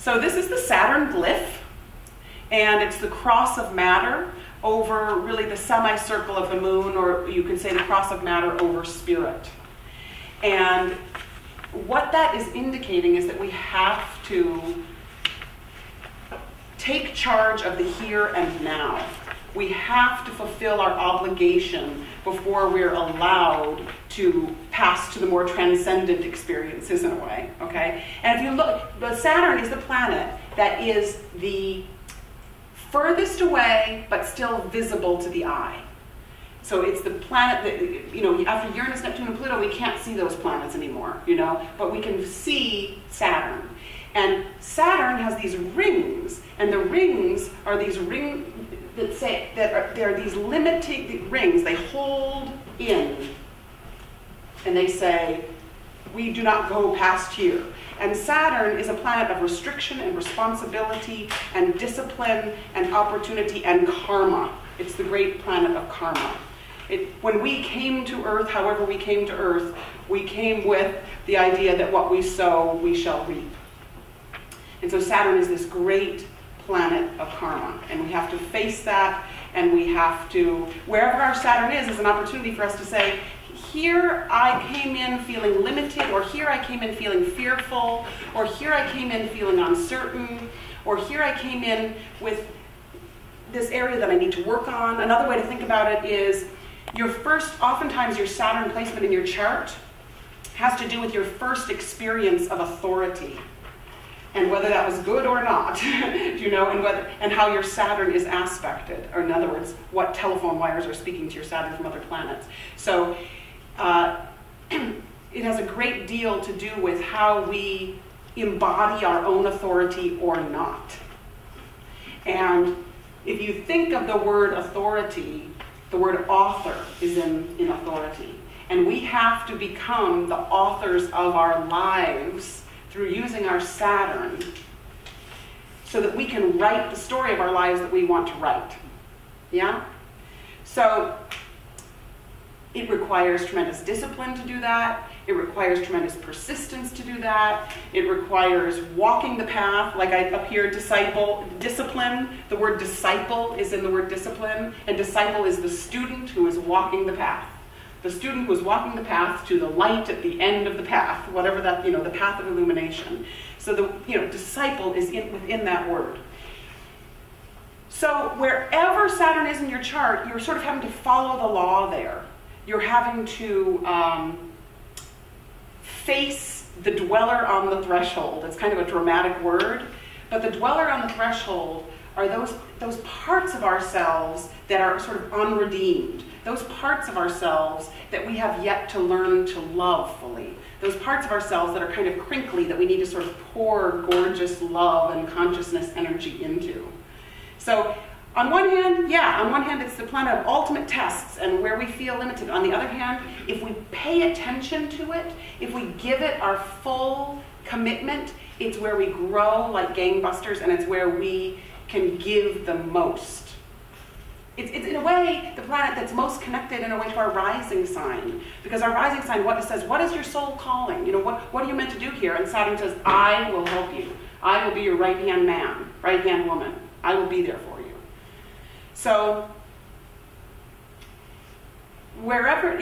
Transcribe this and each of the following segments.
So this is the Saturn glyph, and it's the cross of matter over really the semicircle of the moon, or you can say the cross of matter over spirit. And what that is indicating is that we have to take charge of the here and now. We have to fulfill our obligation before we're allowed to pass to the more transcendent experiences in a way, okay? And if you look, the Saturn is the planet that is the furthest away but still visible to the eye. So it's the planet that, you know, after Uranus, Neptune, and Pluto, we can't see those planets anymore, you know, but we can see Saturn. And Saturn has these rings, and the rings are these rings that say that they're these limiting rings. They hold in, and they say, we do not go past here. And Saturn is a planet of restriction and responsibility and discipline and opportunity and karma. It's the great planet of karma. When we came to Earth, however we came to Earth, we came with the idea that what we sow, we shall reap. And so Saturn is this great planet of karma, and we have to face that, and we have to, wherever our Saturn is an opportunity for us to say, here I came in feeling limited, or here I came in feeling fearful, or here I came in feeling uncertain, or here I came in with this area that I need to work on. Another way to think about it is oftentimes your Saturn placement in your chart has to do with your first experience of authority, and whether that was good or not, you know, and how your Saturn is aspected, or in other words, what telephone wires are speaking to your Saturn from other planets. So it has a great deal to do with how we embody our own authority or not. And if you think of the word authority, the word author is in authority. And we have to become the authors of our lives through using our Saturn so that we can write the story of our lives that we want to write. Yeah? So it requires tremendous discipline to do that. It requires tremendous persistence to do that. It requires walking the path, like up here, discipline. The word disciple is in the word discipline, and disciple is the student who is walking the path. The student who is walking the path to the light at the end of the path, whatever that, you know, the path of illumination. So the, you know, disciple is within that word. So wherever Saturn is in your chart, you're sort of having to follow the law there. You're having to face the dweller on the threshold. It's kind of a dramatic word, but the dweller on the threshold are those parts of ourselves that are sort of unredeemed. Those parts of ourselves that we have yet to learn to love fully. Those parts of ourselves that are kind of crinkly, that we need to sort of pour gorgeous love and consciousness energy into. So on one hand, it's the planet of ultimate tests and where we feel limited. On the other hand, if we pay attention to it, if we give it our full commitment, it's where we grow like gangbusters, and it's where we can give the most. It's in a way the planet that's most connected in a way to our rising sign, because our rising sign says, what is your soul calling? You know, what are you meant to do here? And Saturn says, I will help you. I will be your right-hand man, right-hand woman. I will be there for you. So wherever it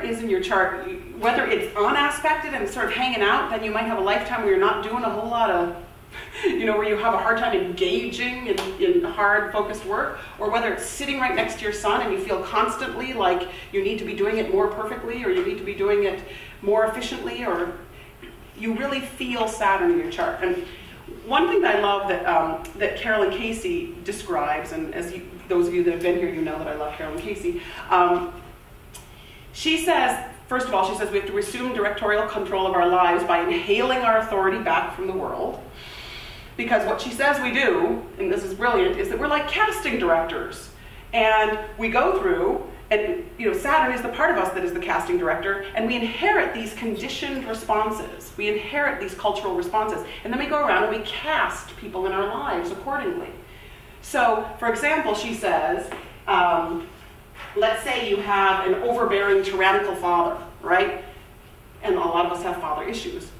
is in your chart, whether it's unaspected and sort of hanging out, then you might have a lifetime where you're not doing a whole lot of, you know, where you have a hard time engaging in hard, focused work, or whether it's sitting right next to your sun and you feel constantly like you need to be doing it more perfectly, or you need to be doing it more efficiently, or you really feel Saturn in your chart. And one thing that I love that Carolyn Casey describes, and those of you that have been here, you know that I love Carolyn Casey. She says, first of all, she says we have to assume directorial control of our lives by inhaling our authority back from the world. Because what she says we do, and this is brilliant, is that we're like casting directors. And we go through, and you know, Saturn is the part of us that is the casting director, and we inherit these conditioned responses. We inherit these cultural responses. And then we go around and we cast people in our lives accordingly. So, for example, she says, let's say you have an overbearing, tyrannical father, right? And a lot of us have father issues.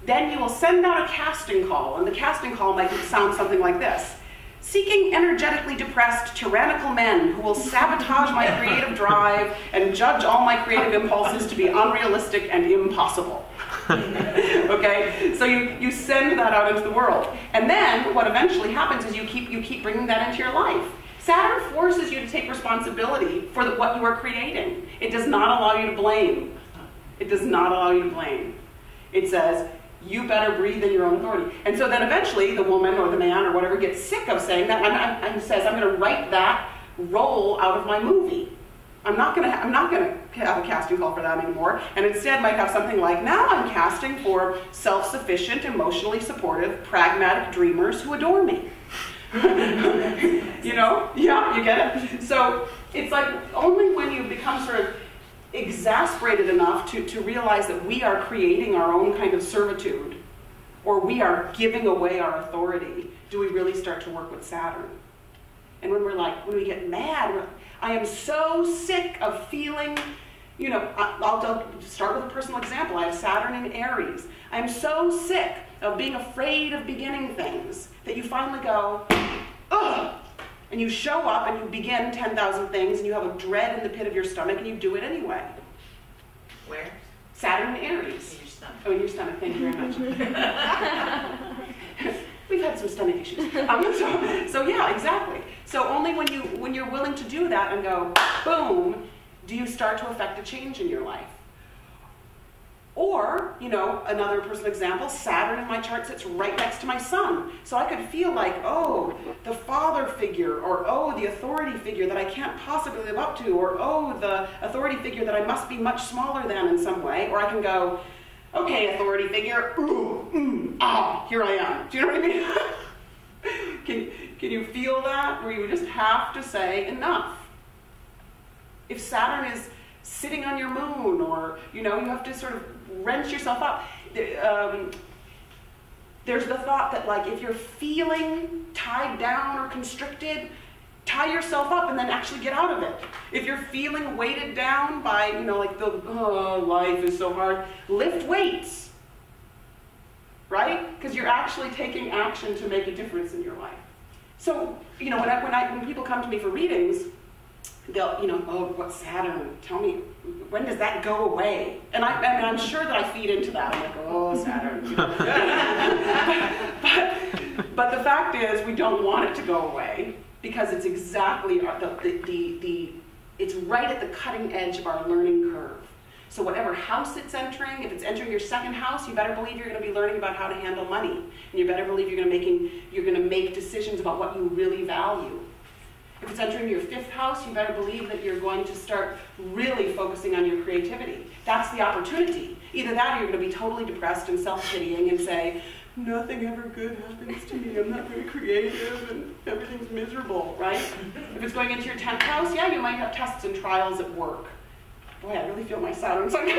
then you will send out a casting call, and the casting call might sound something like this. Seeking energetically depressed, tyrannical men who will sabotage my creative drive and judge all my creative impulses to be unrealistic and impossible. Okay, so you send that out into the world. And then what eventually happens is you keep bringing that into your life. Saturn forces you to take responsibility for what you are creating. It does not allow you to blame. It does not allow you to blame. It says, you better breathe in your own authority. And so then eventually the woman or the man or whatever gets sick of saying that and says, I'm going to write that role out of my movie. I'm not going to have a casting call for that anymore. And instead might have something like, now I'm casting for self-sufficient, emotionally supportive, pragmatic dreamers who adore me. You know? Yeah, you get it? So it's like only when you become sort of exasperated enough to realize that we are creating our own kind of servitude, or we are giving away our authority, do we really start to work with Saturn. And when we get mad, I am so sick of feeling, you know, I'll start with a personal example. I have Saturn in Aries. I'm so sick of being afraid of beginning things that you finally go, ugh, and you show up and you begin 10,000 things and you have a dread in the pit of your stomach and you do it anyway. Where? Saturn in Aries. In your stomach. Oh, in your stomach. Thank you very much. We've had some stomach issues. So yeah, exactly. So only when you're willing to do that and go, boom, do you start to affect a change in your life. Or, you know, another personal example, Saturn in my chart sits right next to my sun. So I could feel like, oh, the father figure, or oh, the authority figure that I can't possibly live up to, or oh, the authority figure that I must be much smaller than in some way. Or I can go, okay, authority figure, ooh, here I am. Do you know what I mean? Can you feel that? Where you just have to say enough. If Saturn is sitting on your moon, or, you know, you have to sort of wrench yourself up. There's the thought that, like, if you're feeling tied down or constricted, tie yourself up and then actually get out of it. If you're feeling weighted down by, you know, like life is so hard, lift weights, right? Because you're actually taking action to make a difference in your life. So, you know, when people come to me for readings, they'll, you know, oh, what's Saturn? Tell me, when does that go away? And I'm sure that I feed into that. I'm like, oh, Saturn. but the fact is, we don't want it to go away because it's exactly it's right at the cutting edge of our learning curve. So whatever house it's entering, if it's entering your second house, you better believe you're going to be learning about how to handle money, and you better believe you're going to make decisions about what you really value. If it's entering your fifth house, you better believe that you're going to start really focusing on your creativity. That's the opportunity. Either that or you're going to be totally depressed and self-pitying and say, nothing ever good happens to me, I'm not very creative, and everything's miserable, right? If it's going into your 10th house, yeah, you might have tests and trials at work. Boy, I really feel my Saturn going on.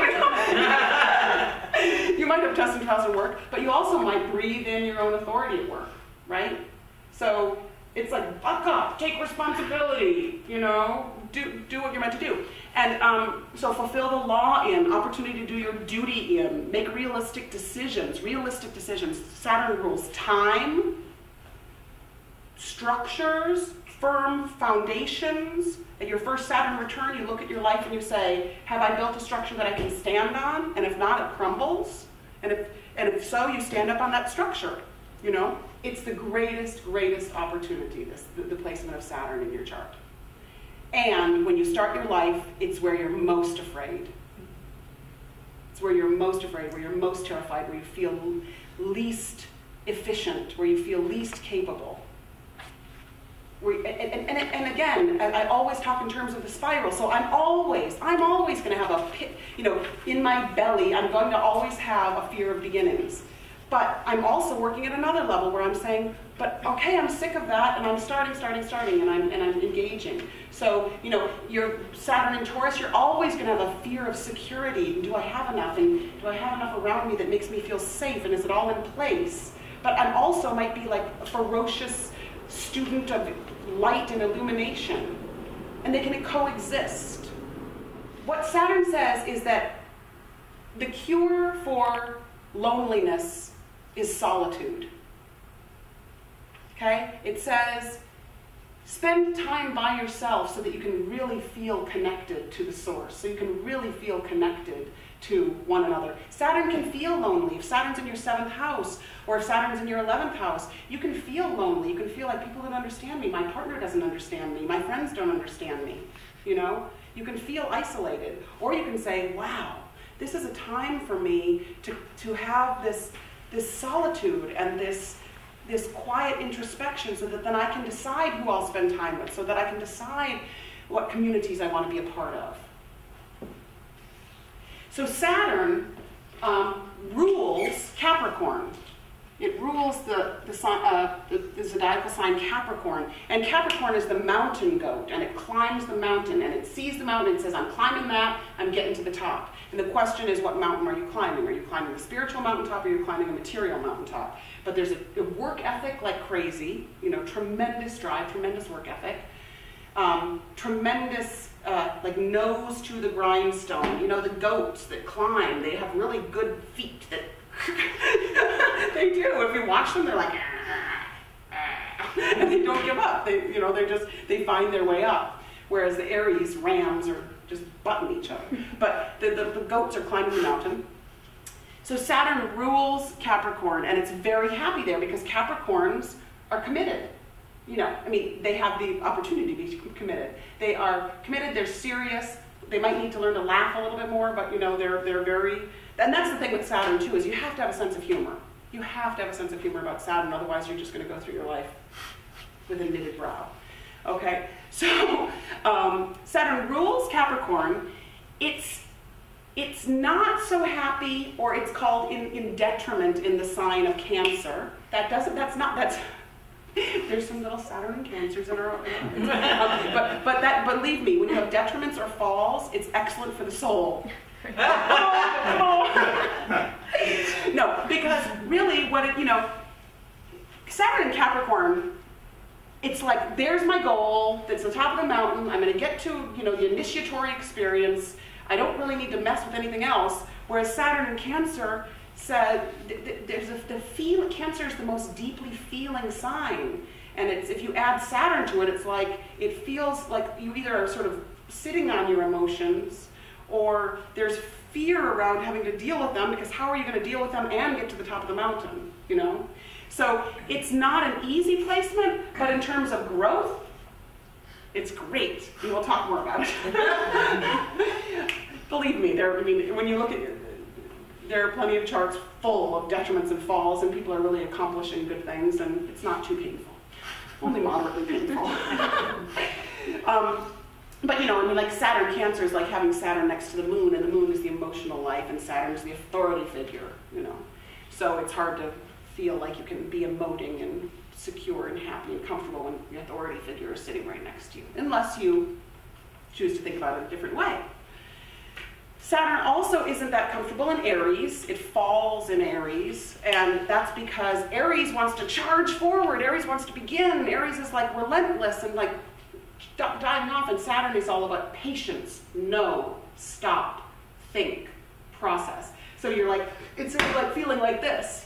You might have tests and trials at work, but you also might breathe in your own authority at work, right? So it's like, buck up, take responsibility, you know, do what you're meant to do. And so fulfill the law in, opportunity to do your duty in, make realistic decisions. Saturn rules time, structures, firm foundations. At your first Saturn return, you look at your life and you say, have I built a structure that I can stand on? And if not, it crumbles. And if so, you stand up on that structure, you know? It's the greatest opportunity, the placement of Saturn in your chart. And when you start your life, it's where you're most afraid. It's where you're most afraid, where you're most terrified, where you feel least efficient, where you feel least capable. And again, I always talk in terms of the spiral, so I'm always going to have a pit, you know, in my belly, I'm going to always have a fear of beginnings. But I'm also working at another level where I'm saying, but okay, I'm sick of that, and I'm starting, and I'm engaging. So, you know, your Saturn in Taurus, you're always going to have a fear of security. And do I have enough? And do I have enough around me that makes me feel safe? And is it all in place? But I also might be like a ferocious student of light and illumination, and they can coexist. What Saturn says is that the cure for loneliness is solitude. Okay? It says, spend time by yourself so that you can really feel connected to the source, so you can really feel connected to one another. Saturn can feel lonely. If Saturn's in your 7th house, or if Saturn's in your 11th house, you can feel lonely. You can feel like people don't understand me. My partner doesn't understand me. My friends don't understand me. You know? You can feel isolated. Or you can say, wow, this is a time for me to have this solitude and this quiet introspection, so that then I can decide who I'll spend time with, so that I can decide what communities I want to be a part of. So Saturn rules Capricorn. It rules the zodiacal sign Capricorn. And Capricorn is the mountain goat, and it climbs the mountain, and it sees the mountain and says, I'm climbing that, I'm getting to the top. And the question is, what mountain are you climbing? Are you climbing the spiritual mountaintop, or are you climbing a material mountaintop? But there's a work ethic like crazy, you know, tremendous drive, tremendous work ethic, tremendous like nose to the grindstone. You know, the goats that climb, they have really good feet that they do. If you watch them, they're like, and they don't give up. They find their way up. Whereas the Aries rams are just butting each other. But the goats are climbing the mountain. So Saturn rules Capricorn, and it's very happy there because Capricorns are committed. You know, I mean, they have the opportunity to be committed. They are committed, they're serious. They might need to learn to laugh a little bit more, but you know, they're very, and that's the thing with Saturn too, is you have to have a sense of humor. You have to have a sense of humor about Saturn, otherwise you're just going to go through your life with a knitted brow. Okay, so Saturn rules Capricorn. It's not so happy, or it's called in detriment in the sign of Cancer. There's some little Saturn and Cancers in our but believe me, when you have detriments or falls, it's excellent for the soul. No, because really Saturn and Capricorn, it's like, there's my goal, that's the top of the mountain, I'm going to get to, the initiatory experience, I don't really need to mess with anything else. Whereas Saturn and Cancer said, Cancer is the most deeply feeling sign. And if you add Saturn to it, it's like, it feels like you either are sort of sitting on your emotions, or there's fear around having to deal with them, because how are you going to deal with them and get to the top of the mountain, So it's not an easy placement, but in terms of growth, it's great. We will talk more about it. Believe me, when you look at it, there are plenty of charts full of detriments and falls, and people are really accomplishing good things, and it's not too painful. Only moderately painful. But like Saturn Cancer is like having Saturn next to the moon, and the moon is the emotional life, and Saturn is the authority figure, So it's hard to feel like you can be emoting and secure and happy and comfortable when the authority figure is sitting right next to you, unless you choose to think about it a different way. Saturn also isn't that comfortable in Aries. It falls in Aries, and that's because Aries wants to charge forward. Aries wants to begin. Aries is like relentless and like diving off, and Saturn is all about patience. No, stop, think, process. So you're like, it's sort of like feeling like this,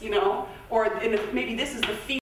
or maybe this is the feeling.